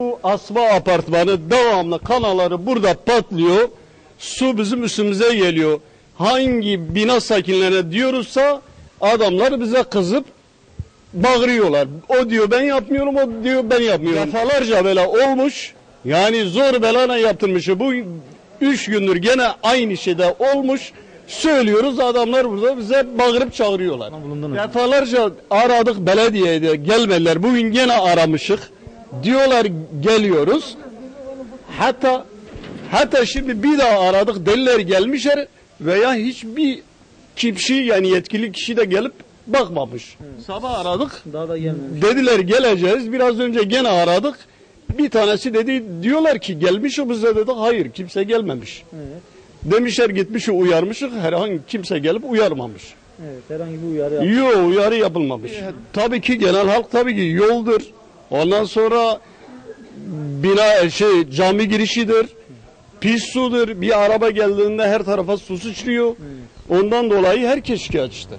Bu Asma apartmanı devamlı kanalları burada patlıyor. Su bizim üstümüze geliyor. Hangi bina sakinlerine diyoruzsa adamlar bize kızıp bağırıyorlar. O diyor ben yapmıyorum, o diyor ben yapmıyorum. Defalarca böyle olmuş. Yani zor belayla yaptırmış. Bu 3 gündür gene aynı şeyde olmuş. Söylüyoruz, adamlar burada bize bağırıp çağırıyorlar. Defalarca aradık belediyeye, gelmediler. Bugün gene aramışık. Diyorlar geliyoruz. Hatta şimdi bir daha aradık, deliler gelmişler veya hiçbir kişi, yani yetkili kişi de gelip bakmamış. Sabah aradık. Daha da gelmemiş. Dediler geleceğiz. Biraz önce gene aradık. Bir tanesi dedi, diyorlar ki gelmiş o, bize dedik hayır kimse gelmemiş. Evet. Demişler gitmiş uyarmışık, herhangi kimse gelip uyarmamış. Evet, herhangi bir uyarı yaptı. Yok, uyarı yapılmamış. Tabii ki genel halk tabii ki yoldur. Ondan sonra cami girişidir. Pis sudur. Bir araba geldiğinde her tarafa su sıçrıyor. Ondan dolayı herkes şikayetçidir.